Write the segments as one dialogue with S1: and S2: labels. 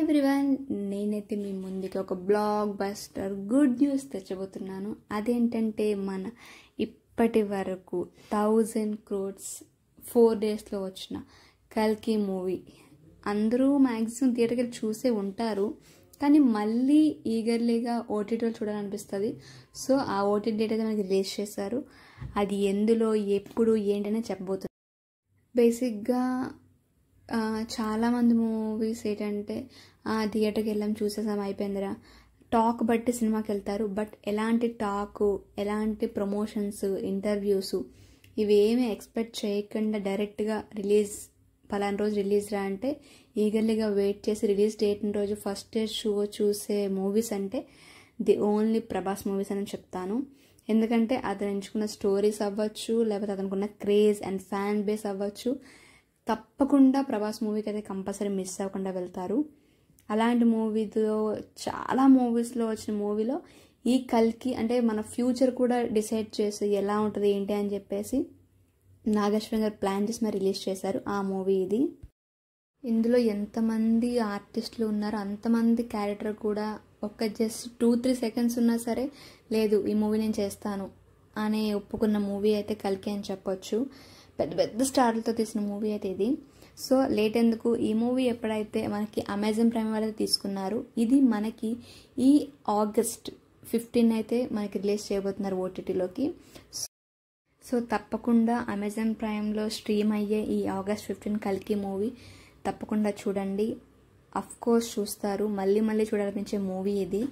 S1: Everyone, నేనైతే మీ ముందుకి ఒక బ్లాక్ బస్టర్ గుడ్ న్యూస్ తెచ్చబోతున్నాను. అదేంటంటే మన ఇప్పటి వరకు 1000 crores 4 daysలో వచ్చిన కల్కి మూవీ అందరూ మ్యాక్సిమం థియేటర్కి వెళ్ళి చూసే ఉంటారు, కానీ మళ్ళీ ఈగర్లీగా ఓటీటీలో చూడాలనిపిస్తుంది. సో ఆ ఓటీటీ డేట్ అయితే మనకి రిలీజ్ చేశారు. అది ఎందులో ఎప్పుడు ఏంటనే చెప్పబోతున్నాను. బేసిక్గా చాలామంది మూవీస్ ఏంటంటే థియేటర్కి వెళ్ళాం చూసేసాం అయిపోయిందిరా టాక్ బట్టి సినిమాకి వెళ్తారు. బట్ ఎలాంటి టాకు, ఎలాంటి ప్రమోషన్స్, ఇంటర్వ్యూస్ ఇవేమీ ఎక్స్పెక్ట్ చేయకుండా డైరెక్ట్గా రిలీజ్ పలానా రోజు రిలీజ్ రా అంటే ఈగర్లీగా వెయిట్ చేసి రిలీజ్ డేట్ రోజు ఫస్ట్ డే షో చూసే మూవీస్ అంటే ది ఓన్లీ ప్రభాస్ మూవీస్ అని చెప్తాను. ఎందుకంటే అతను ఎంచుకున్న స్టోరీస్ అవ్వచ్చు, లేకపోతే అతనుకున్న క్రేజ్ అండ్ ఫ్యాన్ బేస్ అవ్వచ్చు, తప్పకుండా ప్రభాస్ మూవీకి అయితే కంపల్సరీ మిస్ అవ్వకుండా వెళ్తారు. అలాంటి మూవీలో చాలా మూవీస్లో వచ్చిన మూవీలో ఈ కల్కి అంటే మన ఫ్యూచర్ కూడా డిసైడ్ చేసి ఎలా ఉంటుంది ఏంటి అని చెప్పేసి నాగేశ్వర్ గారు ప్లాన్ చేసి మరి రిలీజ్ చేశారు ఆ మూవీ ఇది. ఇందులో ఎంతమంది ఆర్టిస్టులు ఉన్నారో అంతమంది క్యారెక్టర్ కూడా ఒక జస్ట్ 2-3 seconds ఉన్నా సరే లేదు ఈ మూవీ నేను చేస్తాను అని ఒప్పుకున్న మూవీ అయితే కల్కి అని చెప్పొచ్చు. పెద్ద పెద్ద స్టార్లతో తీసిన మూవీ అయితే ఇది. సో లేట్ ఎందుకు, ఈ మూవీ ఎప్పుడైతే మనకి అమెజాన్ ప్రైమ్ వాళ్ళైతే తీసుకున్నారు, ఇది మనకి ఈ August 15 అయితే మనకి రిలీజ్ చేయబోతున్నారు ఓటీటీలోకి. సో తప్పకుండా అమెజాన్ ప్రైమ్లో స్ట్రీమ్ అయ్యే ఈ August 15 కల్కి మూవీ తప్పకుండా చూడండి. అఫ్ కోర్స్ చూస్తారు, మళ్ళీ మళ్ళీ చూడాలనిపించే మూవీ ఇది.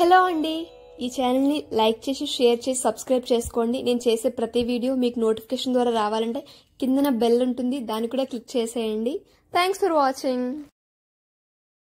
S2: హలో అండి, ఈ ఛానల్ని లైక్ చేసి షేర్ చేసి సబ్స్క్రైబ్ చేసుకోండి. నేను చేసే ప్రతి వీడియో మీకు నోటిఫికేషన్ ద్వారా రావాలంటే కిందన బెల్ ఉంటుంది, దాన్ని కూడా క్లిక్ చేసేయండి. Thanks for watching.